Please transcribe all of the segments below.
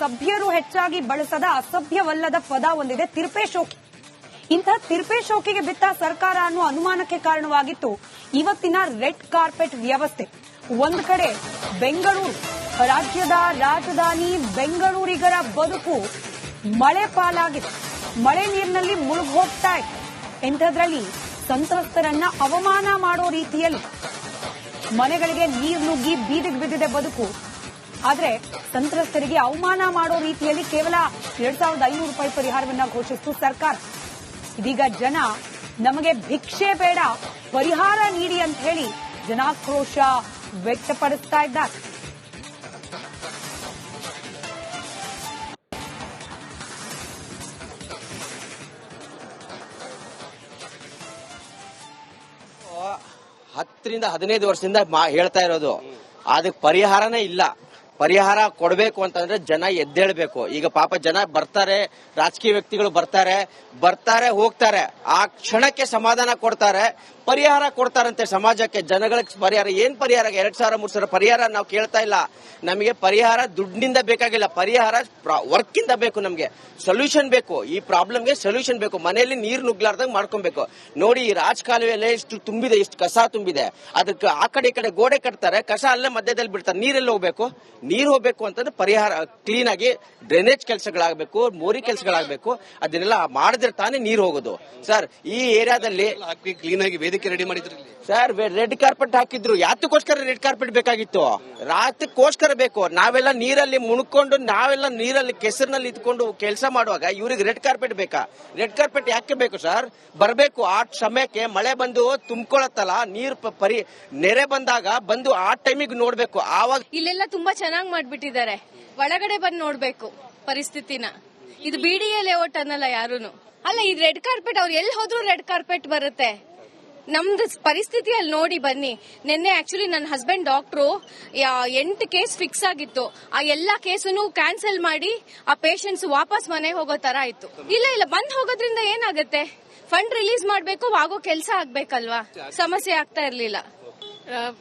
ಸಭ್ಯರು ಹೆಚ್ಚಾಗಿ ಬಳಸದ ಅಸಭ್ಯವಲ್ಲದ ಪದ ಒಂದಿದೆ, ತಿರ್ಪೇಶೋಕಿ. ಇಂಥ ತಿರ್ಪೇಶೋಕಿಗೆ ಬಿತ್ತ ಸರ್ಕಾರ ಅನ್ನುವ ಅನುಮಾನಕ್ಕೆ ಕಾರಣವಾಗಿತ್ತು ಇವತ್ತಿನ ರೆಡ್ ಕಾರ್ಪೆಟ್ ವ್ಯವಸ್ಥೆ. ಒಂದು ಕಡೆ ಬೆಂಗಳೂರು, ರಾಜ್ಯದ ರಾಜಧಾನಿ ಬೆಂಗಳೂರಿಗರ ಬದುಕು ಮಳೆ ಪಾಲಾಗಿದೆ, ಮಳೆ ನೀರಿನಲ್ಲಿ ಮುಳುಗಿ ಹೋಗ್ತಾ ಇದೆ. ಇಂಥದ್ರಲ್ಲಿ ಸಂತ್ರಸ್ತರನ್ನ ಅವಮಾನ ಮಾಡೋ ರೀತಿಯಲ್ಲಿ ಮನೆಗಳಿಗೆ ನೀರು ನುಗ್ಗಿ ಬೀದಿಗೆ ಬಿದ್ದಿದೆ ಬದುಕು. ಆದ್ರೆ ಸಂತ್ರಸ್ತರಿಗೆ ಅವಮಾನ ಮಾಡೋ ರೀತಿಯಲ್ಲಿ ಕೇವಲ 2,500 ರೂಪಾಯಿ ಪರಿಹಾರವನ್ನ ಘೋಷಿಸಿತು ಸರ್ಕಾರ. ಇದೀಗ ಜನ ನಮಗೆ ಭಿಕ್ಷೆ ಬೇಡ, ಪರಿಹಾರ ನೀಡಿ ಅಂತ ಹೇಳಿ ಜನಾಕ್ರೋಶ ವ್ಯಕ್ತಪಡಿಸ್ತಾ ಇದ್ದಾರೆ. ಹತ್ತರಿಂದ 15 ವರ್ಷದಿಂದ ಹೇಳ್ತಾ ಇರೋದು, ಅದಕ್ಕೆ ಪರಿಹಾರನೇ ಇಲ್ಲ. ಪರಿಹಾರ ಕೊಡಬೇಕು ಅಂತಂದ್ರೆ ಜನ ಎದ್ದೇಳಬೇಕು. ಈಗ ಪಾಪ ಜನ ಬರ್ತಾರೆ, ರಾಜಕೀಯ ವ್ಯಕ್ತಿಗಳು ಬರ್ತಾರೆ ಹೋಗ್ತಾರೆ, ಆ ಕ್ಷಣಕ್ಕೆ ಸಮಾಧಾನ ಕೊಡ್ತಾರೆ, ಪರಿಹಾರ ಕೊಡ್ತಾರಂತೆ ಸಮಾಜಕ್ಕೆ, ಜನಗಳಿಗೆ ಪರಿಹಾರ. ಏನ್ ಪರಿಹಾರ? 2,000-3,000 ಪರಿಹಾರ ನಾವು ಕೇಳ್ತಾ ಇಲ್ಲ. ನಮಗೆ ಪರಿಹಾರ ದುಡ್ಡಿನಿಂದ ಬೇಕಾಗಿಲ್ಲ, ಪರಿಹಾರ ವರ್ಕ್ ಇಂದ ಬೇಕು. ನಮಗೆ ಸೊಲ್ಯೂಷನ್ ಬೇಕು, ಈ ಪ್ರಾಬ್ಲಮ್ಗೆ ಸೊಲ್ಯೂಷನ್ ಬೇಕು. ಮನೆಯಲ್ಲಿ ನೀರು ನುಗ್ಲಾರ್ದಂಗ್ ಮಾಡ್ಕೊಬೇಕು. ನೋಡಿ, ಈ ರಾಜಕಾಲುವೆಲ್ಲೇ ಇಷ್ಟು ತುಂಬಿದೆ, ಇಷ್ಟು ಕಸ ತುಂಬಿದೆ, ಅದಕ್ಕೆ ಆ ಕಡೆ ಈ ಕಡೆ ಗೋಡೆ ಕಟ್ತಾರೆ, ಕಸ ಅಲ್ಲೇ ಮಧ್ಯದಲ್ಲಿ ಬಿಡ್ತಾರೆ. ನೀರೆಲ್ಲ ಹೋಗ್ಬೇಕು? ನೀರು ಹೋಗ್ಬೇಕು ಅಂತಂದ್ರೆ ಪರಿಹಾರ ಕ್ಲೀನ್ ಆಗಿ ಡ್ರೈನೇಜ್ ಕೆಲಸಗಳಾಗಬೇಕು, ಮೋರಿ ಕೆಲಸಗಳಾಗಬೇಕು. ಅದನ್ನೆಲ್ಲ ಮಾಡಿದ್ರೆ ತಾನೇ ನೀರು ಹೋಗೋದು. ಸರ್, ಈ ಏರಿಯಾದಲ್ಲಿ ಕ್ಲೀನ್ ಆಗಿ ವೇದಿಕೆ ರೆಡಿ ಮಾಡಿದ್ರು ಸರ್. ರೆಡ್ ಕಾರ್ಪೆಟ್ ಹಾಕಿದ್ರು. ಯಾತಕ್ಕೋಸ್ಕರ ರೆಡ್ ಕಾರ್ಪೆಟ್ ಬೇಕಾಗಿತ್ತು? ರಾತ್ರಿಗೋಸ್ಕರ ಬೇಕು. ನಾವೆಲ್ಲ ನೀರಲ್ಲಿ ಮುಣ್ಕೊಂಡು, ನಾವೆಲ್ಲ ನೀರಲ್ಲಿ ಕೆಸರಿನಲ್ಲಿ ಇದ್ಕೊಂಡು ಕೆಲಸ ಮಾಡುವಾಗ ಇವ್ರಿಗೆ ರೆಡ್ ಕಾರ್ಪೆಟ್ ಬೇಕಾ? ರೆಡ್ ಕಾರ್ಪೆಟ್ ಯಾಕೆ ಬೇಕು ಸರ್? ಬರಬೇಕು ಆ ಸಮಯಕ್ಕೆ, ಮಳೆ ಬಂದು ತುಂಬಿಕೊಳ್ಳತ್ತಲ್ಲ, ನೀರು ನೆರೆ ಬಂದಾಗ ಬಂದು ಆ ಟೈಮಿಗೆ ನೋಡ್ಬೇಕು. ಆವಾಗ ಇಲ್ಲೆಲ್ಲ ತುಂಬಾ ಚೆನ್ನಾಗಿ ಮಾಡ್ಬಿಟ್ಟಿದ್ದಾರೆ, ಒಳಗಡೆ ಬಂದು ನೋಡ್ಬೇಕು ಪರಿಸ್ಥಿತಿನ. ಇದು ಬಿಡಿಎ ಲೇಔಟ್ ಅನ್ನಲ್ಲ ಯಾರೂನು. ಅಲ್ಲ, ಈ ರೆಡ್ ಕಾರ್ಪೆಟ್ ಅವ್ರು ಎಲ್ಲಿ ಹೋದ್ರು ರೆಡ್ ಕಾರ್ಪೆಟ್ ಬರುತ್ತೆ. ನಮ್ದು ಪರಿಸ್ಥಿತಿ ಅಲ್ಲಿ ನೋಡಿ ಬನ್ನಿ. ನಿನ್ನೆ ಆಕ್ಚುಲಿ ನನ್ನ ಹಸ್ಬೆಂಡ್ ಡಾಕ್ಟ್ರು 8 ಕೇಸ್ ಫಿಕ್ಸ್ ಆಗಿತ್ತು. ಆ ಎಲ್ಲಾ ಕೇಸನ್ನು ಕ್ಯಾನ್ಸಲ್ ಮಾಡಿ ಆ ಪೇಷಂಟ್ಸ್ ವಾಪಸ್ ಮನೆಗೆ ಹೋಗೋ ತರ ಆಯ್ತು. ಇಲ್ಲ ಬಂದ್ ಹೋಗೋದ್ರಿಂದ ಏನಾಗುತ್ತೆ? ಫಂಡ್ ರಿಲೀಸ್ ಮಾಡ್ಬೇಕು, ಆಗೋ ಕೆಲಸ ಆಗ್ಬೇಕಲ್ವಾ? ಸಮಸ್ಯೆ ಆಗ್ತಾ ಇರ್ಲಿಲ್ಲ.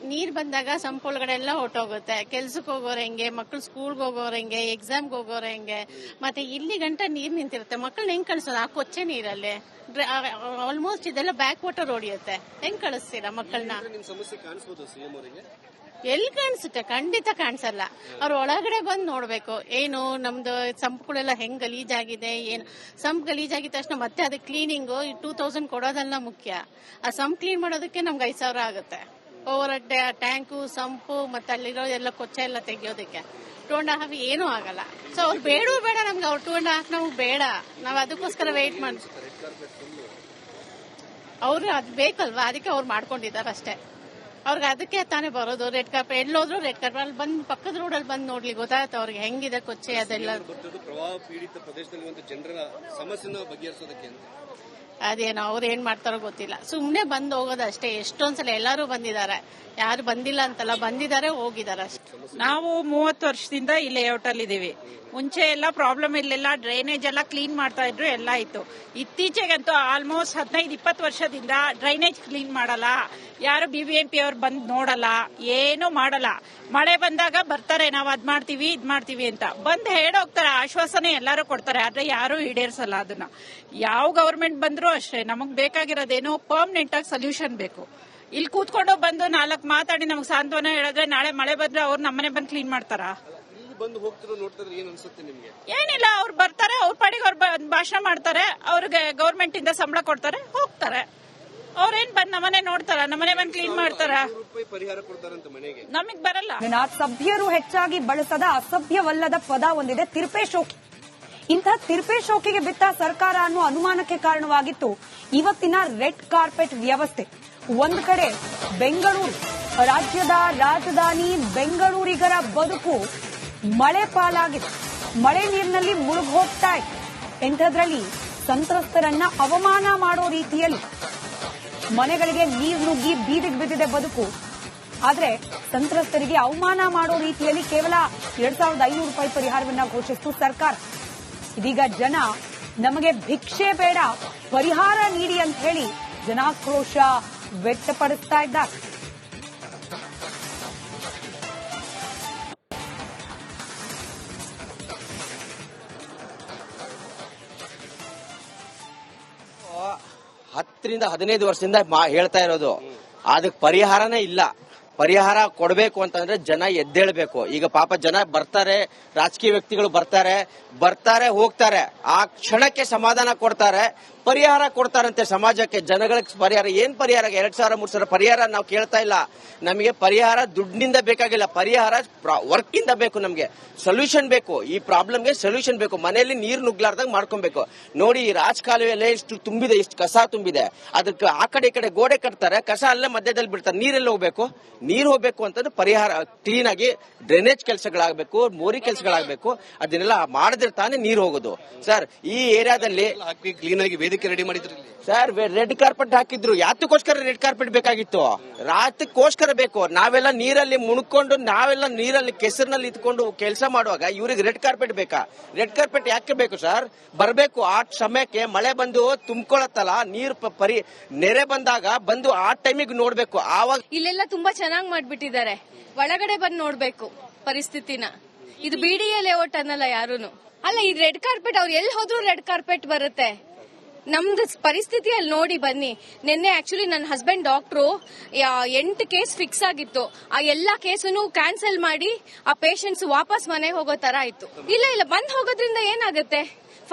ನೀರ್ ಬಂದಾಗ ಸಂಪ್ ಒಳಗಡೆ ಎಲ್ಲ ಹೊಟ್ಟೋಗುತ್ತೆ. ಕೆಲ್ಸಕ್ಕೆ ಹೋಗೋರು ಹೆಂಗೆ, ಮಕ್ಳು ಸ್ಕೂಲ್ಗೆ ಹೋಗೋರು ಹೆಂಗೆ, ಎಕ್ಸಾಮ್ಗೆ ಹೋಗೋರು ಹೆಂಗೆ, ಮತ್ತೆ ಇಲ್ಲಿ ಗಂಟ ನೀರ್ ನಿಂತಿರುತ್ತೆ. ಮಕ್ಕಳನ್ನ ಹೆಂಗ್ ಕಳ್ಸೋದು? ಆ ಕೊಚ್ಚೆ ನೀರಲ್ಲಿ ಆಲ್ಮೋಸ್ಟ್ ಇದೆಲ್ಲ ಬ್ಯಾಕ್ ವಾಟರ್ ಹೊಡಿಯುತ್ತೆ. ಹೆಂಗ್ ಕಳಿಸ್ತೀರಾ ಮಕ್ಕಳನ್ನ? ಎಲ್ಲಿ ಕಾಣಿಸುತ್ತೆ? ಖಂಡಿತ ಕಾಣಿಸಲ್ಲ. ಅವ್ರ ಒಳಗಡೆ ಬಂದು ನೋಡ್ಬೇಕು. ಏನು ನಮ್ದು ಸಂಪ್ಗಳೆಲ್ಲ ಹೆಂಗ್ ಗಲೀಜಾಗಿದೆ, ಏನು ಸಂಪ್ ಗಲೀಜಾಗಿದ ತಕ್ಷಣ ಮತ್ತೆ ಅದಕ್ಕೆ ಕ್ಲೀನಿಂಗು 2,000 ಕೊಡೋದೆಲ್ಲ ಮುಖ್ಯ. ಆ ಸಂಪ್ ಕ್ಲೀನ್ ಮಾಡೋದಕ್ಕೆ ನಮ್ಗೆ 5,000 ಆಗುತ್ತೆ. ಓವರ್ ಟ್ಯಾಂಕು, ಸಂಪು, ಮತ್ತೆ ಅಲ್ಲಿರೋ ಎಲ್ಲ ಕೊಚ್ಚೆ ಎಲ್ಲ ತೆಗಿಯೋದಕ್ಕೆ 2.5 ಏನೂ ಆಗಲ್ಲ. ಸೊ ಅವ್ರು ಬೇಡ ನಮ್ಗೆ, ಅವ್ರು 2.5 ನಮ್ಗೆ ಬೇಡ. ನಾವ್ ಅದಕ್ಕೋಸ್ಕರ ವೇಟ್ ಮಾಡಿ, ಅವ್ರು ಅದು ಬೇಕಲ್ವಾ, ಅದಕ್ಕೆ ಅವ್ರು ಮಾಡ್ಕೊಂಡಿದ್ದಾರೆ ಅಷ್ಟೇ. ಅವ್ರಿಗೆ ಅದಕ್ಕೆ ತಾನೇ ಬರೋದು. ರೆಡ್ ಕಾರ್ಪೆಟ್ ಎಲ್ಲೋದ್ರು ರೆಡ್ ಕಾರ್ಪೆಟ್ ಅಲ್ಲಿ ಬಂದು ಪಕ್ಕದ ರೋಡಲ್ಲಿ ಬಂದು ನೋಡ್ಲಿ, ಗೊತ್ತಾಗುತ್ತೆ ಅವ್ರಿಗೆ ಹೆಂಗಿದೆ ಕೊಚ್ಚೆ ಅದೆಲ್ಲ. ಪ್ರವಾಹ ಪೀಡಿತ ಪ್ರದೇಶದಲ್ಲಿ ಒಂದು ಜನರ ಸಮಸ್ಯೆನ ಬಗೆಹರಿಸೋದಕ್ಕೆ ಅದೇನೋ ಅವ್ರು ಏನ್ ಮಾಡ್ತಾರೋ ಗೊತ್ತಿಲ್ಲ. ಸುಮ್ನೆ ಬಂದ್ ಹೋಗೋದು ಅಷ್ಟೇ. ಎಷ್ಟೊಂದ್ಸಲ ಎಲ್ಲಾರು ಬಂದಿದ್ದಾರೆ, ಯಾರು ಬಂದಿಲ್ಲ ಅಂತಲ್ಲ, ಬಂದಿದ್ದಾರೆ ಹೋಗಿದ್ದಾರೆ ಅಷ್ಟೇ. ನಾವು 30 ವರ್ಷದಿಂದ ಈ ಲೇಔಟ್ ಅಲ್ಲಿ ಇದೀವಿ. ಮುಂಚೆ ಎಲ್ಲ ಪ್ರಾಬ್ಲಮ್ ಇರ್ಲಿಲ್ಲ, ಡ್ರೈನೇಜ್ ಎಲ್ಲ ಕ್ಲೀನ್ ಮಾಡ್ತಾ ಇದ್ರು, ಎಲ್ಲ ಇತ್ತು. ಇತ್ತೀಚೆಗಂತೂ ಆಲ್ಮೋಸ್ಟ್ 15-20 ವರ್ಷದಿಂದ ಡ್ರೈನೇಜ್ ಕ್ಲೀನ್ ಮಾಡಲ್ಲ, ಯಾರು BBMP ಅವ್ರು ಬಂದ್ ನೋಡಲ್ಲ, ಏನು ಮಾಡಲ್ಲ. ಮಳೆ ಬಂದಾಗ ಬರ್ತಾರೆ, ನಾವ್ ಅದ್ ಮಾಡ್ತೀವಿ ಇದ್ ಮಾಡ್ತೀವಿ ಅಂತ ಬಂದ್ ಹೇಳೋಗ್ತಾರೆ, ಆಶ್ವಾಸನೆ ಎಲ್ಲಾರು ಕೊಡ್ತಾರೆ, ಆದ್ರೆ ಯಾರು ಈಡೇರಿಸಲ್ಲ ಅದನ್ನ. ಯಾವ ಗವರ್ಮೆಂಟ್ ಬಂದ್ರು ಅಷ್ಟೇ, ನಮಗ್ ಬೇಕಾಗಿರೋದೇನು ಪರ್ಮನೆಂಟ್ ಆಗಿ ಸೊಲ್ಯೂಷನ್ ಬೇಕು. ಇಲ್ಲಿ ಕೂತ್ಕೊಂಡು ಬಂದು 4 ಮಾತಾಡಿ ನಮಗ್ ಸಾಂತ್ವನ ಹೇಳಿದ್ರೆ ನಾಳೆ ಮಳೆ ಬಂದ್ರೆ ಅವ್ರು ನಮ್ಮನೆ ಬಂದು ಕ್ಲೀನ್ ಮಾಡ್ತಾರ? ಏನಿಲ್ಲ, ಅವ್ರು ಬರ್ತಾರೆ, ಅವ್ರ ಪಾಡಿಗೆ ಅವ್ರು ಭಾಷಣ ಮಾಡ್ತಾರೆ, ಅವ್ರಿಗೆ ಗವರ್ಮೆಂಟ್ ಇಂದ ಸಂಬಳ ಕೊಡ್ತಾರೆ, ಹೋಗ್ತಾರೆ. ಅವ್ರೇನ್ ಬಂದ್ ನಮ್ಮನೆ ನೋಡ್ತಾರ? ನಮ್ಮನೆ ಬಂದ್ ಕ್ಲೀನ್ ಮಾಡ್ತಾರ? ನಮಗ್ ಬರಲ್ಲ. ಸಭ್ಯರು ಹೆಚ್ಚಾಗಿ ಬಳಸದ ಅಸಭ್ಯವಲ್ಲದ ಪದ ಒಂದಿದೆ, ತಿರ್ಪೇಶೋಕಿ. ಇಂಥ ತಿರ್ಪೇಶೋಕಿಗೆ ಬಿತ್ತ ಸರ್ಕಾರ ಅನ್ನುವ ಅನುಮಾನಕ್ಕೆ ಕಾರಣವಾಗಿತ್ತು ಇವತ್ತಿನ ರೆಡ್ ಕಾರ್ಪೆಟ್ ವ್ಯವಸ್ಥೆ. ಒಂದು ಕಡೆ ಬೆಂಗಳೂರು, ರಾಜ್ಯದ ರಾಜಧಾನಿ ಬೆಂಗಳೂರಿಗರ ಬದುಕು ಮಳೆ ಪಾಲಾಗಿದೆ, ಮಳೆ ನೀರಿನಲ್ಲಿ ಮುಳುಗಿ ಹೋಗ್ತಾ ಇದೆ. ಇಂಥದ್ರಲ್ಲಿ ಸಂತ್ರಸ್ತರನ್ನ ಅವಮಾನ ಮಾಡೋ ರೀತಿಯಲ್ಲಿ ಮನೆಗಳಿಗೆ ನೀರು ನುಗ್ಗಿ ಬೀದಿಗೆ ಬಿದ್ದಿದೆ ಬದುಕು. ಆದ್ರೆ ಸಂತ್ರಸ್ತರಿಗೆ ಅವಮಾನ ಮಾಡೋ ರೀತಿಯಲ್ಲಿ ಕೇವಲ 2,500 ರೂಪಾಯಿ ಪರಿಹಾರವನ್ನ ಘೋಷಿಸಿತು ಸರ್ಕಾರ. ಇದೀಗ ಜನ ನಮಗೆ ಭಿಕ್ಷೆ ಬೇಡ, ಪರಿಹಾರ ನೀಡಿ ಅಂತ ಹೇಳಿ ಜನಾಕ್ರೋಶ ವ್ಯಕ್ತಪಡಿಸ್ತಾ ಇದ್ದಾರೆ. 10-15 ವರ್ಷದಿಂದ ಹೇಳ್ತಾ ಇರೋದು, ಅದಕ್ಕೆ ಪರಿಹಾರನೇ ಇಲ್ಲ. ಪರಿಹಾರ ಕೊಡಬೇಕು ಅಂತಂದ್ರೆ ಜನ ಎದ್ದೇಳ್ಬೇಕು. ಈಗ ಪಾಪ ಜನ ಬರ್ತಾರೆ, ರಾಜಕೀಯ ವ್ಯಕ್ತಿಗಳು ಬರ್ತಾರೆ ಹೋಗ್ತಾರೆ. ಆ ಕ್ಷಣಕ್ಕೆ ಸಮಾಧಾನ ಕೊಡ್ತಾರೆ, ಪರಿಹಾರ ಕೊಡ್ತಾರಂತೆ ಸಮಾಜಕ್ಕೆ, ಜನಗಳಿಗೆ ಪರಿಹಾರ. ಏನ್ ಪರಿಹಾರ? 2,000-3,000 ಪರಿಹಾರ ನಾವು ಕೇಳ್ತಾ ಇಲ್ಲ. ನಮಗೆ ಪರಿಹಾರ ದುಡ್ಡಿನಿಂದ ಬೇಕಾಗಿಲ್ಲ, ಪರಿಹಾರ ವರ್ಕ್ ಇಂದ ಬೇಕು. ನಮ್ಗೆ ಸೊಲ್ಯೂಷನ್ ಬೇಕು, ಈ ಪ್ರಾಬ್ಲಮ್ಗೆ ಸೊಲ್ಯೂಷನ್ ಬೇಕು. ಮನೆಯಲ್ಲಿ ನೀರು ನುಗ್ಲಾರ್ದಾಗ ಮಾಡ್ಕೊಬೇಕು. ನೋಡಿ, ಈ ರಾಜಕಾಲುವೆಲ್ಲೇ ಇಷ್ಟು ತುಂಬಿದೆ, ಇಷ್ಟು ಕಸ ತುಂಬಿದೆ. ಅದಕ್ಕೆ ಆ ಕಡೆ ಈ ಕಡೆ ಗೋಡೆ ಕಟ್ತಾರೆ, ಕಸ ಅಲ್ಲೇ ಮಧ್ಯದಲ್ಲಿ ಬಿಡ್ತಾರೆ. ನೀರೆಲ್ಲ ಹೋಗ್ಬೇಕು? ನೀರು ಹೋಗ್ಬೇಕು ಅಂತಂದ್ರೆ ಪರಿಹಾರ ಕ್ಲೀನ್ ಆಗಿ ಡ್ರೈನೇಜ್ ಕೆಲಸಗಳಾಗಬೇಕು, ಮೋರಿ ಕೆಲಸಗಳಾಗಬೇಕು. ಅದನ್ನೆಲ್ಲ ಮಾಡಿದ್ರೆ ತಾನೇ ನೀರು ಹೋಗೋದು. ಸರ್, ಈ ಏರಿಯಾದಲ್ಲಿ ಕ್ಲೀನ್ ಆಗಿ ವೇದಿಕೆ ರೆಡಿ ಮಾಡಿದ್ರಿ ಸರ್. ರೆಡ್ ಕಾರ್ಪೆಟ್ ಹಾಕಿದ್ರು. ಯಾತಕ್ಕೋಸ್ಕರ ರೆಡ್ ಕಾರ್ಪೆಟ್ ಬೇಕಾಗಿತ್ತು? ರಾತ್ರಿಗೋಸ್ಕರ ಬೇಕು. ನಾವೆಲ್ಲ ನೀರಲ್ಲಿ ಮುಣ್ಕೊಂಡು, ನಾವೆಲ್ಲ ನೀರಲ್ಲಿ ಕೆಸರಿನಲ್ಲಿ ಇದ್ಕೊಂಡು ಕೆಲಸ ಮಾಡುವಾಗ ಇವ್ರಿಗೆ ರೆಡ್ ಕಾರ್ಪೆಟ್ ಬೇಕಾ? ರೆಡ್ ಕಾರ್ಪೆಟ್ ಯಾಕೆ ಬೇಕು ಸರ್? ಬರಬೇಕು ಆ ಸಮಯಕ್ಕೆ. ಮಳೆ ಬಂದು ತುಂಬಿಕೊಳ್ಳತ್ತಲ್ಲ, ನೀರು ನೆರೆ ಬಂದಾಗ ಬಂದು ಆ ಟೈಮಿಗೆ ನೋಡ್ಬೇಕು. ಆವಾಗ ಇಲ್ಲೆಲ್ಲ ತುಂಬಾ ಚೆನ್ನಾಗಿ ಮಾಡ್ಬಿಟ್ಟಿದ್ದಾರೆ. ಒಳಗಡೆ ಬಂದು ನೋಡ್ಬೇಕು ಪರಿಸ್ಥಿತಿನ. ಇದು ಬಿಡಿಎ ಲೇಔಟ್ ಅನ್ನಲ್ಲ ಯಾರೂನು. ಅಲ್ಲ, ಈ ರೆಡ್ ಕಾರ್ಪೆಟ್ ಅವ್ರು ಎಲ್ಲಿ ಹೋದ್ರು ರೆಡ್ ಕಾರ್ಪೆಟ್ ಬರುತ್ತೆ. ನಮ್ದು ಪರಿಸ್ಥಿತಿ ಅಲ್ಲಿ ನೋಡಿ ಬನ್ನಿ. ನಿನ್ನೆ ಆಕ್ಚುಲಿ ನನ್ನ ಹಸ್ಬೆಂಡ್ ಡಾಕ್ಟ್ರು 8 ಕೇಸ್ ಫಿಕ್ಸ್ ಆಗಿತ್ತು. ಆ ಎಲ್ಲಾ ಕೇಸನ್ನು ಕ್ಯಾನ್ಸಲ್ ಮಾಡಿ ಆ ಪೇಷಂಟ್ಸ್ ವಾಪಸ್ ಮನೆಗೆ ಹೋಗೋ ತರ ಆಯ್ತು. ಇಲ್ಲ ಬಂದ್ ಹೋಗೋದ್ರಿಂದ ಏನಾಗುತ್ತೆ?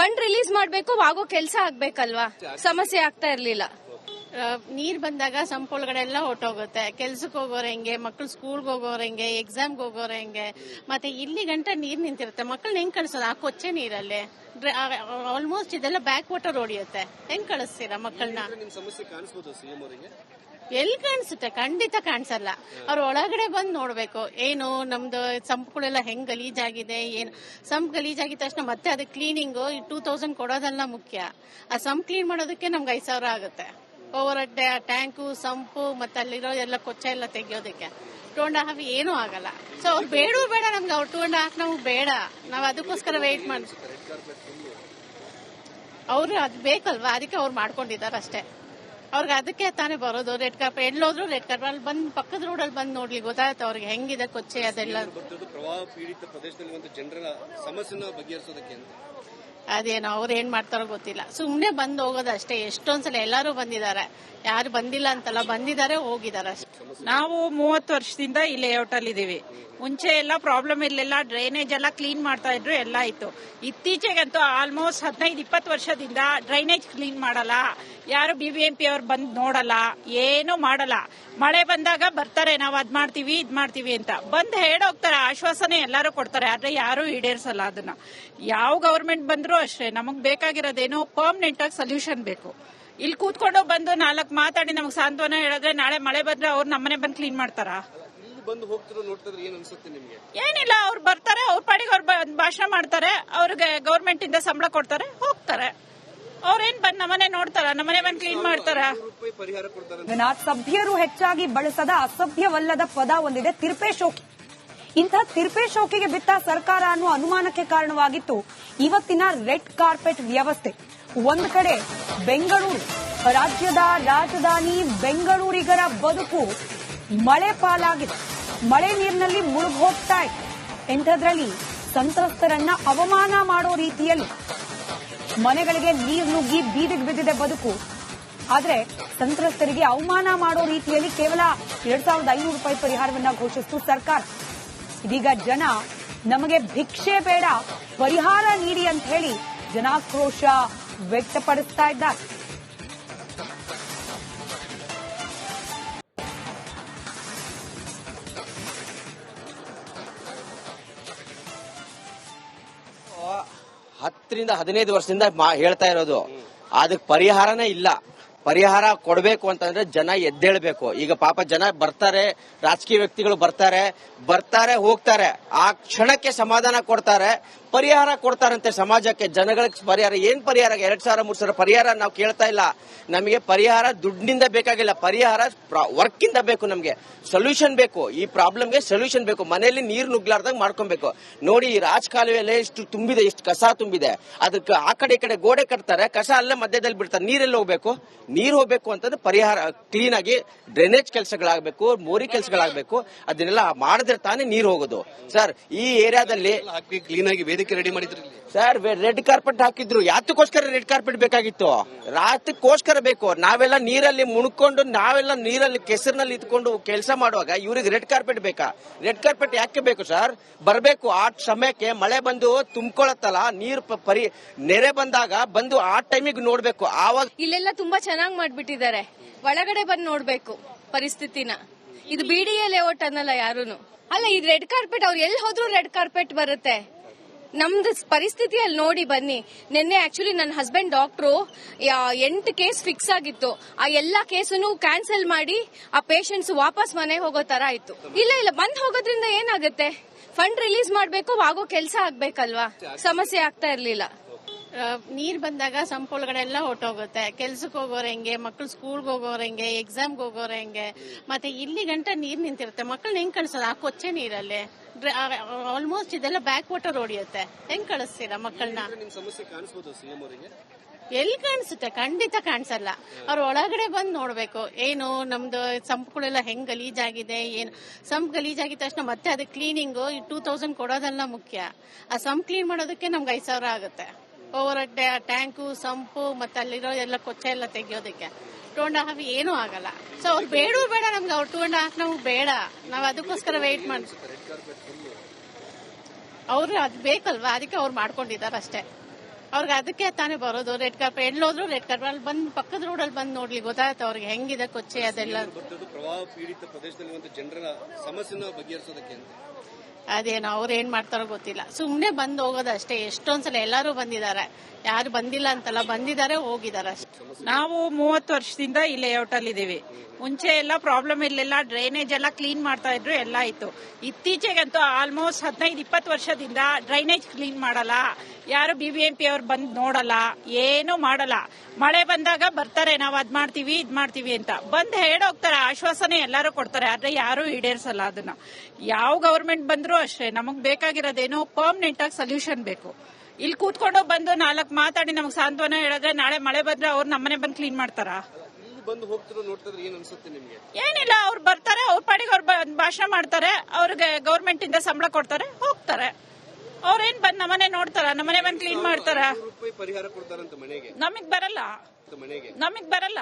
ಫಂಡ್ ರಿಲೀಸ್ ಮಾಡ್ಬೇಕು, ಆಗೋ ಕೆಲಸ ಆಗ್ಬೇಕಲ್ವಾ? ಸಮಸ್ಯೆ ಆಗ್ತಾ ಇರ್ಲಿಲ್ಲ. ನೀರ್ ಬಂದಾಗ ಸಂಪ್ ಒಳಗಡೆ ಎಲ್ಲ ಹೊಟ್ಟೋಗುತ್ತೆ. ಕೆಲ್ಸಕ್ಕೆ ಹೋಗೋರು ಹೆಂಗೆ, ಮಕ್ಳು ಸ್ಕೂಲ್ಗೆ ಹೋಗೋರು ಹೆಂಗೆ, ಎಕ್ಸಾಮ್ಗೆ ಹೋಗೋರು ಹೆಂಗೆ, ಮತ್ತೆ ಇಲ್ಲಿ ಗಂಟ ನೀರ್ ನಿಂತಿರುತ್ತೆ. ಮಕ್ಕಳನ್ನ ಹೆಂಗ್ ಕಳ್ಸೋದು? ಆ ಕೊಚ್ಚೆ ನೀರಲ್ಲಿ ಆಲ್ಮೋಸ್ಟ್ ಇದೆಲ್ಲ ಬ್ಯಾಕ್ ವಾಟರ್ ಹೊಡಿಯುತ್ತೆ. ಹೆಂಗ್ ಕಳಿಸ್ತೀರಾ ಮಕ್ಕಳನ್ನ? ಎಲ್ಲಿ ಕಾಣಿಸುತ್ತೆ? ಖಂಡಿತ ಕಾಣಿಸಲ್ಲ. ಅವ್ರ ಒಳಗಡೆ ಬಂದು ನೋಡ್ಬೇಕು. ಏನು ನಮ್ದು ಸಂಪ್ಗಳೆಲ್ಲ ಹೆಂಗ್ ಗಲೀಜಾಗಿದೆ, ಏನು ಸಂಪ್ ಗಲೀಜಾಗಿದ ತಕ್ಷಣ ಮತ್ತೆ ಅದಕ್ಕೆ ಕ್ಲೀನಿಂಗು 2,000 ಕೊಡೋದೆಲ್ಲ ಮುಖ್ಯ. ಆ ಸಂಪ್ ಕ್ಲೀನ್ ಮಾಡೋದಕ್ಕೆ ನಮ್ಗೆ 5,000 ಆಗುತ್ತೆ. ಓವರ್ ಟ್ಯಾಂಕು, ಸಂಪು, ಮತ್ತೆ ಅಲ್ಲಿರೋ ಎಲ್ಲ ಕೊಚ್ಚೆ ಎಲ್ಲ ತೆಗಿಯೋದಕ್ಕೆ 2.5 ಏನೂ ಆಗಲ್ಲ. ಸೊ ಅವ್ರು ಬೇಡ ನಮ್ಗೆ. ಅವ್ರು 2.5 ನಮ್ಗೆ ಬೇಡ. ನಾವ್ ಅದಕ್ಕೋಸ್ಕರ ವೇಟ್ ಮಾಡಿ. ಅವ್ರು ಅದು ಬೇಕಲ್ವಾ, ಅದಕ್ಕೆ ಅವ್ರು ಮಾಡ್ಕೊಂಡಿದ್ದಾರೆ ಅಷ್ಟೇ. ಅವ್ರಿಗೆ ಅದಕ್ಕೆ ತಾನೇ ಬರೋದು. ರೆಡ್ ಕಾರ್ಪೆಟ್ ಎಲ್ಲೋದ್ರು ರೆಡ್ ಕಾರ್ಪೆಟ್ ಅಲ್ಲಿ ಬಂದು ಪಕ್ಕದ ರೋಡಲ್ಲಿ ಬಂದು ನೋಡ್ಲಿ, ಗೊತ್ತಾಗುತ್ತೆ ಅವ್ರಿಗೆ ಹೆಂಗಿದೆ ಕೊಚ್ಚೆ ಅದೆಲ್ಲ. ಪ್ರವಾಹ ಪೀಡಿತ ಪ್ರದೇಶದಲ್ಲಿ ಒಂದು ಜನರ ಸಮಸ್ಯೆನ ಬಗೆಹರಿಸೋದಕ್ಕೆ ಅದೇನೋ ಅವ್ರು ಏನ್ ಮಾಡ್ತಾರೋ ಗೊತ್ತಿಲ್ಲ. ಸುಮ್ನೆ ಬಂದು ಹೋಗೋದು ಅಷ್ಟೇ. ಎಷ್ಟೊಂದ್ಸಲ ಎಲ್ಲಾರು ಬಂದಿದ್ದಾರೆ, ಯಾರು ಬಂದಿಲ್ಲ ಅಂತಲ್ಲ, ಬಂದಿದ್ದಾರೆ ಹೋಗಿದ್ದಾರೆ ಅಷ್ಟೇ. ನಾವು 30 ವರ್ಷದಿಂದ ಈ ಲೇಔಟ್ ಅಲ್ಲಿ ಇದೀವಿ. ಮುಂಚೆ ಎಲ್ಲ ಪ್ರಾಬ್ಲಮ್ ಇರಲಿಲ್ಲ, ಡ್ರೈನೇಜ್ ಎಲ್ಲ ಕ್ಲೀನ್ ಮಾಡ್ತಾ ಇದ್ರು, ಎಲ್ಲ ಇತ್ತು. ಇತ್ತೀಚೆಗಂತೂ ಆಲ್ಮೋಸ್ಟ್ 15-20 ವರ್ಷದಿಂದ ಡ್ರೈನೇಜ್ ಕ್ಲೀನ್ ಮಾಡಲ್ಲ, ಯಾರು BBMP ಅವ್ರು ಬಂದ್ ನೋಡಲ್ಲ, ಏನು ಮಾಡಲ್ಲ. ಮಳೆ ಬಂದಾಗ ಬರ್ತಾರೆ, ನಾವು ಅದ್ ಮಾಡ್ತೀವಿ ಇದ್ ಮಾಡ್ತೀವಿ ಅಂತ ಬಂದ್ ಹೇಳೋಗ್ತಾರೆ. ಆಶ್ವಾಸನೆ ಎಲ್ಲಾರು ಕೊಡ್ತಾರೆ, ಆದ್ರೆ ಯಾರು ಈಡೇರಿಸಲ್ಲ ಅದನ್ನ. ಯಾವ ಗವರ್ಮೆಂಟ್ ಬಂದ್ರು ಅಷ್ಟೇ, ನಮಗ್ ಬೇಕಾಗಿರೋದೇನು ಪರ್ಮನೆಂಟ್ ಆಗಿ ಸೊಲ್ಯೂಷನ್ ಬೇಕು. ಇಲ್ಲಿ ಕೂತ್ಕೊಂಡು ಬಂದು 4 ಮಾತಾಡಿ ನಮಗ್ ಸಾಂತ್ವನ ಹೇಳಿದ್ರೆ ನಾಳೆ ಮಳೆ ಬಂದ್ರೆ ಅವ್ರು ನಮ್ಮನೆ ಬಂದು ಕ್ಲೀನ್ ಮಾಡ್ತಾರ? ಬಂದು ಹೋಗ್ತಿರೋ ನೋಡ್ತಿದ್ರೆ ಏನ್ ಅನ್ಸುತ್ತೆ ನಿಮ್ಗೆ? ಏನಿಲ್ಲ, ಅವ್ರು ಬರ್ತಾರೆ, ಅವ್ರ ಪಾಡಿಗೆ ಅವ್ರು ಭಾಷಣ ಮಾಡ್ತಾರೆ, ಅವ್ರಿಗೆ ಗವರ್ಮೆಂಟ್ ಇಂದ ಸಂಬಳ ಕೊಡ್ತಾರೆ, ಹೋಗ್ತಾರೆ. ಅವ್ರೇನ್ ಬಂದ್ ನಮ್ಮನೆ ನೋಡ್ತಾರ? ನಮ್ಮನೆ ಬಂದು ಕ್ಲೀನ್ ಮಾಡ್ತಾರ? ಪರಿಹಾರ ಕೊಡ್ತಾರೆ. ಸಭ್ಯರು ಹೆಚ್ಚಾಗಿ ಬಳಸದ ಅಸಭ್ಯವಲ್ಲದ ಪದ ಒಂದಿದೆ, ತಿರ್ಪೇಶೋಕಿ. ಇಂಥ ತಿರ್ಪೇಶೋಕಿಗೆ ಬಿತ್ತ ಸರ್ಕಾರ ಅನ್ನುವ ಅನುಮಾನಕ್ಕೆ ಕಾರಣವಾಗಿತ್ತು ಇವತ್ತಿನ ರೆಡ್ ಕಾರ್ಪೆಟ್ ವ್ಯವಸ್ಥೆ. ಒಂದು ಕಡೆ ಬೆಂಗಳೂರು, ರಾಜ್ಯದ ರಾಜಧಾನಿ ಬೆಂಗಳೂರಿಗರ ಬದುಕು ಮಳೆ ಪಾಲಾಗಿದೆ. ಮಳೆ ನೀರಿನಲ್ಲಿ ಮುಳುಗಿ ಹೋಗ್ತಾ ಇದೆ. ಇಂಥದ್ರಲ್ಲಿ ಸಂತ್ರಸ್ತರನ್ನ ಅವಮಾನ ಮಾಡೋ ರೀತಿಯಲ್ಲಿ ಮನೆಗಳಿಗೆ ನೀರು ನುಗ್ಗಿ ಬೀದಿಗೆ ಬಿದ್ದಿದೆ ಬದುಕು. ಆದ್ರೆ ಸಂತ್ರಸ್ತರಿಗೆ ಅವಮಾನ ಮಾಡೋ ರೀತಿಯಲ್ಲಿ ಕೇವಲ 2,500 ರೂಪಾಯಿ ಪರಿಹಾರವನ್ನ ಘೋಷಿಸಿತು ಸರ್ಕಾರ. ಇದೀಗ ಜನ ನಮಗೆ ಭಿಕ್ಷೆ ಬೇಡ, ಪರಿಹಾರ ನೀಡಿ ಅಂತ ಹೇಳಿ ಜನಾಕ್ರೋಶ ವ್ಯಕ್ತಪಡಿಸ್ತಾ ಇದ್ದಾರೆ. ಹತ್ತರಿಂದ 15 ವರ್ಷದಿಂದ ಹೇಳ್ತಾ ಇರೋದು, ಅದಕ್ಕೆ ಪರಿಹಾರನೇ ಇಲ್ಲ. ಪರಿಹಾರ ಕೊಡಬೇಕು ಅಂತಂದ್ರೆ ಜನ ಎದ್ದೇಳ್ಬೇಕು. ಈಗ ಪಾಪ ಜನ ಬರ್ತಾರೆ, ರಾಜಕೀಯ ವ್ಯಕ್ತಿಗಳು ಬರ್ತಾರೆ ಹೋಗ್ತಾರೆ. ಆ ಕ್ಷಣಕ್ಕೆ ಸಮಾಧಾನ ಕೊಡ್ತಾರೆ, ಪರಿಹಾರ ಕೊಡ್ತಾರಂತೆ ಸಮಾಜಕ್ಕೆ, ಜನಗಳಿಗೆ ಪರಿಹಾರ. ಏನ್ ಪರಿಹಾರ? 2,000-3,000 ಪರಿಹಾರ ನಾವು ಕೇಳ್ತಾ ಇಲ್ಲ. ನಮಗೆ ಪರಿಹಾರ ದುಡ್ಡಿನಿಂದ ಬೇಕಾಗಿಲ್ಲ, ಪರಿಹಾರ ವರ್ಕ್ ಇಂದ ಬೇಕು. ನಮ್ಗೆ ಸೊಲ್ಯೂಷನ್ ಬೇಕು, ಈ ಪ್ರಾಬ್ಲಮ್ಗೆ ಸೊಲ್ಯೂಷನ್ ಬೇಕು. ಮನೆಯಲ್ಲಿ ನೀರು ನುಗ್ಲಾರ್ದಾಗ ಮಾಡ್ಕೊಬೇಕು. ನೋಡಿ, ಈ ರಾಜಕಾಲುವೆಲ್ಲೇ ಇಷ್ಟು ತುಂಬಿದೆ, ಇಷ್ಟು ಕಸ ತುಂಬಿದೆ. ಅದಕ್ಕೆ ಆ ಕಡೆ ಈ ಕಡೆ ಗೋಡೆ ಕಟ್ತಾರೆ, ಕಸ ಅಲ್ಲೇ ಮಧ್ಯದಲ್ಲಿ ಬಿಡ್ತಾರೆ. ನೀರೆಲ್ಲ ಹೋಗ್ಬೇಕು? ನೀರು ಹೋಗ್ಬೇಕು ಅಂತಂದ್ರೆ ಪರಿಹಾರ ಕ್ಲೀನ್ ಆಗಿ ಡ್ರೈನೇಜ್ ಕೆಲಸಗಳಾಗಬೇಕು, ಮೋರಿ ಕೆಲಸಗಳಾಗಬೇಕು. ಅದನ್ನೆಲ್ಲ ಮಾಡಿದ್ರೆ ತಾನೇ ನೀರು ಹೋಗೋದು. ಸರ್, ಈ ಏರಿಯಾದಲ್ಲಿ ಕ್ಲೀನ್ ಆಗಿ ವೇದಿಕೆ ರೆಡಿ ಮಾಡಿದ್ರಿ ಸರ್ ರೆಡ್ ಕಾರ್ಪೆಟ್ ಹಾಕಿದ್ರು. ಯಾತಕ್ಕೋಸ್ಕರ ರೆಡ್ ಕಾರ್ಪೆಟ್ ಬೇಕಾಗಿತ್ತು? ರಾತ್ರಿಗೋಸ್ಕರ ಬೇಕು. ನಾವೆಲ್ಲ ನೀರಲ್ಲಿ ಮುಣ್ಕೊಂಡು ನಾವೆಲ್ಲ ನೀರಲ್ಲಿ ಕೆಸರಿನಲ್ಲಿ ಇದ್ಕೊಂಡು ಕೆಲಸ ಮಾಡುವಾಗ ಇವ್ರಿಗೆ ರೆಡ್ ಕಾರ್ಪೆಟ್ ಬೇಕಾ? ರೆಡ್ ಕಾರ್ಪೆಟ್ ಯಾಕೆ ಬೇಕು ಸರ್? ಬರಬೇಕು ಆ ಸಮಯಕ್ಕೆ, ಮಳೆ ಬಂದು ತುಂಬಿಕೊಳ್ಳತ್ತಲ್ಲ, ನೀರು ನೆರೆ ಬಂದಾಗ ಬಂದು ಆ ಟೈಮಿಗೆ ನೋಡ್ಬೇಕು. ಆವಾಗ ಇಲ್ಲೆಲ್ಲ ತುಂಬಾ ಚೆನ್ನಾಗಿ ಮಾಡ್ಬಿಟ್ಟಿದ್ದಾರೆ. ಒಳಗಡೆ ಬಂದು ನೋಡ್ಬೇಕು ಪರಿಸ್ಥಿತಿನ. ಇದು ಬಿಡಿಎ ಲೇಔಟ್ ಅನ್ನಲ್ಲ ಯಾರೂನು. ಅಲ್ಲ, ಈ ರೆಡ್ ಕಾರ್ಪೆಟ್ ಅವ್ರು ಎಲ್ಲಿ ಹೋದ್ರು ರೆಡ್ ಕಾರ್ಪೆಟ್ ಬರುತ್ತೆ. ನಮ್ದು ಪರಿಸ್ಥಿತಿಯಲ್ಲಿ ನೋಡಿ ಬನ್ನಿ. ನಿನ್ನೆ ಆಕ್ಚುಲಿ ನನ್ನ ಹಸ್ಬೆಂಡ್ ಡಾಕ್ಟ್ರು 8 ಕೇಸ್ ಫಿಕ್ಸ್ ಆಗಿತ್ತು. ಆ ಎಲ್ಲಾ ಕೇಸನ್ನು ಕ್ಯಾನ್ಸಲ್ ಮಾಡಿ ಆ ಪೇಷಂಟ್ಸ್ ವಾಪಸ್ ಮನೆಗೆ ಹೋಗೋ ತರ ಆಯ್ತು. ಇಲ್ಲ ಬಂದ್ ಹೋಗೋದ್ರಿಂದ ಏನಾಗುತ್ತೆ? ಫಂಡ್ ರಿಲೀಸ್ ಮಾಡ್ಬೇಕು, ಆಗೋ ಕೆಲಸ ಆಗ್ಬೇಕಲ್ವಾ? ಸಮಸ್ಯೆ ಆಗ್ತಾ ಇರ್ಲಿಲ್ಲ. ನೀರ್ ಬಂದಾಗ ಸಂಪ್ ಒಳಗಡೆ ಎಲ್ಲ ಹೊಟ್ಟೋಗುತ್ತೆ. ಕೆಲ್ಸಕ್ಕೆ ಹೋಗೋರು ಹೆಂಗೆ, ಮಕ್ಳು ಸ್ಕೂಲ್ಗೆ ಹೋಗೋರು ಹೆಂಗೆ, ಎಕ್ಸಾಮ್ಗೆ ಹೋಗೋರು ಹೆಂಗೆ, ಮತ್ತೆ ಇಲ್ಲಿ ಗಂಟ ನೀರ್ ನಿಂತಿರುತ್ತೆ. ಮಕ್ಕಳನ್ನ ಹೆಂಗ್ ಕಳ್ಸೋದು ಆ ಕೊಚ್ಚೆ ನೀರಲ್ಲಿ? ಆಲ್ಮೋಸ್ಟ್ ಇದೆಲ್ಲ ಬ್ಯಾಕ್ ವಾಟರ್ ಹೊಡಿಯುತ್ತೆ. ಹೆಂಗ್ ಕಳಿಸ್ತೀರಾ ಮಕ್ಕಳನ್ನ? ಎಲ್ಲಿ ಕಾಣಿಸುತ್ತೆ? ಖಂಡಿತ ಕಾಣಿಸಲ್ಲ. ಅವ್ರ ಒಳಗಡೆ ಬಂದ್ ನೋಡ್ಬೇಕು. ಏನು ನಮ್ದು ಸಂಪ್ಗಳೆಲ್ಲ ಹೆಂಗ್ ಗಲೀಜಾಗಿದೆ, ಏನು ಸಂಪ್ ಗಲೀಜಾಗಿದ ತಕ್ಷಣ ಮತ್ತೆ ಅದು ಕ್ಲೀನಿಂಗು 2000 ಕೊಡೋದೆಲ್ಲ ಮುಖ್ಯ. ಆ ಸಂಪ್ ಕ್ಲೀನ್ ಮಾಡೋದಕ್ಕೆ ನಮ್ಗೆ 5000 ಆಗುತ್ತೆ. ಓವರ್ ಟ್ಯಾಂಕು, ಸಂಪು, ಮತ್ತೆ ಅಲ್ಲಿರೋ ಎಲ್ಲ ಕೊಚ್ಚೆ ಎಲ್ಲ ತೆಗಿಯೋದಕ್ಕೆ 2.5 ಏನೂ ಆಗಲ್ಲ. ಸೊ ಅವ್ರು ಬೇಡ ನಮ್ಗೆ. ಅವ್ರು 2.5 ನಮ್ಗೆ ಬೇಡ. ನಾವ್ ಅದಕ್ಕೋಸ್ಕರ ವೇಟ್ ಮಾಡಿ, ಅವ್ರು ಅದು ಬೇಕಲ್ವಾ, ಅದಕ್ಕೆ ಅವ್ರು ಮಾಡ್ಕೊಂಡಿದ್ದಾರೆ ಅಷ್ಟೇ. ಅವ್ರಿಗೆ ಅದಕ್ಕೆ ತಾನೇ ಬರೋದು. ರೆಡ್ ಕಾರ್ಪೆಟ್ ಎಲ್ಲೋದ್ರು ರೆಡ್ ಕಾರ್ಪೆಟ್ ಅಲ್ಲಿ ಬಂದ್ ಪಕ್ಕದ ರೋಡಲ್ಲಿ ಬಂದ್ ನೋಡ್ಲಿ, ಗೊತ್ತಾಗುತ್ತೆ ಅವ್ರಿಗೆ ಹೆಂಗಿದೆ ಕೊಚ್ಚೆ ಅದೆಲ್ಲ. ಪ್ರವಾಹ ಪೀಡಿತ ಪ್ರದೇಶದಲ್ಲಿ ಜನರ ಸಮಸ್ಯೆನ ಬಗೆಹರಿಸೋದಕ್ಕೆ ಅದೇನೋ ಅವ್ರು ಏನ್ ಮಾಡ್ತಾರೋ ಗೊತ್ತಿಲ್ಲ. ಸುಮ್ನೆ ಬಂದ್ ಹೋಗೋದಷ್ಟೇ. ಎಷ್ಟೊಂದ್ಸಲ ಎಲ್ಲಾರು ಬಂದಿದ್ದಾರೆ, ಯಾರು ಬಂದಿಲ್ಲ ಅಂತಲ್ಲ, ಬಂದಿದ್ದಾರೆ ಹೋಗಿದ್ದಾರೆ ಅಷ್ಟೇ. ನಾವು 30 ವರ್ಷದಿಂದ ಈ ಲೇಔಟ್ ಅಲ್ಲಿ ಇದೀವಿ. ಮುಂಚೆ ಎಲ್ಲ ಪ್ರಾಬ್ಲಮ್ ಇರ್ಲಿಲ್ಲ. ಡ್ರೈನೇಜ್ ಎಲ್ಲ ಕ್ಲೀನ್ ಮಾಡ್ತಾ ಇದ್ರು, ಎಲ್ಲ ಇತ್ತು. ಇತ್ತೀಚೆಗಂತೂ ಆಲ್ಮೋಸ್ಟ್ 15-20 ವರ್ಷದಿಂದ ಡ್ರೈನೇಜ್ ಕ್ಲೀನ್ ಮಾಡಲ್ಲ. ಯಾರು BBMP ಅವ್ರು ಬಂದ್ ನೋಡಲ್ಲ, ಏನು ಮಾಡಲ್ಲ. ಮಳೆ ಬಂದಾಗ ಬರ್ತಾರೆ, ನಾವ್ ಅದ್ ಮಾಡ್ತೀವಿ ಇದ್ ಮಾಡ್ತೀವಿ ಅಂತ ಬಂದ್ ಹೇಳೋಗ್ತಾರೆ. ಆಶ್ವಾಸನೆ ಎಲ್ಲಾರು ಕೊಡ್ತಾರೆ, ಆದ್ರೆ ಯಾರು ಈಡೇರಿಸಲ್ಲ ಅದನ್ನ. ಯಾವ ಗವರ್ಮೆಂಟ್ ಬಂದ್ರು ಅಷ್ಟೇ, ನಮಗ್ ಬೇಕಾಗಿರೋದೇನು ಪರ್ಮನೆಂಟ್ ಆಗಿ ಸೊಲ್ಯೂಷನ್ ಬೇಕು. ಇಲ್ಲಿ ಕೂತ್ಕೊಂಡು ಬಂದು 4 ಮಾತಾಡಿ ನಮಗ್ ಸಾಂತ್ವನ ಹೇಳಿದ್ರೆ ನಾಳೆ ಮಳೆ ಬಂದ್ರೆ ಅವ್ರು ನಮ್ಮನೆ ಬಂದು ಕ್ಲೀನ್ ಮಾಡ್ತಾರ? ಬಂದು ಹೋಗ್ತಿರೋ ನೋಡ್ತಿದ್ರೆ ಏನ್ ಅನ್ಸುತ್ತೆ ನಿಮ್ಗೆ? ಏನಿಲ್ಲ, ಅವ್ರು ಬರ್ತಾರೆ, ಅವ್ರ ಪಾಡಿಗೆ ಅವ್ರು ಭಾಷಣ ಮಾಡ್ತಾರೆ, ಅವ್ರಿಗೆ ಗವರ್ಮೆಂಟ್ ಇಂದ ಸಂಬಳ ಕೊಡ್ತಾರೆ, ಹೋಗ್ತಾರೆ. ಅವ್ರೇನ್ ಬಂದ್ ನಮ್ಮನೆ ನೋಡ್ತಾರ? ನಮ್ಮನೆ ಬಂದ್ ಕ್ಲೀನ್ ಮಾಡ್ತಾರ? ₹100 ಪರಿಹಾರ ಕೊಡ್ತಾರಂತ ಮನೆಗೆ. ನಮಗ್ ಬರಲ್ಲ.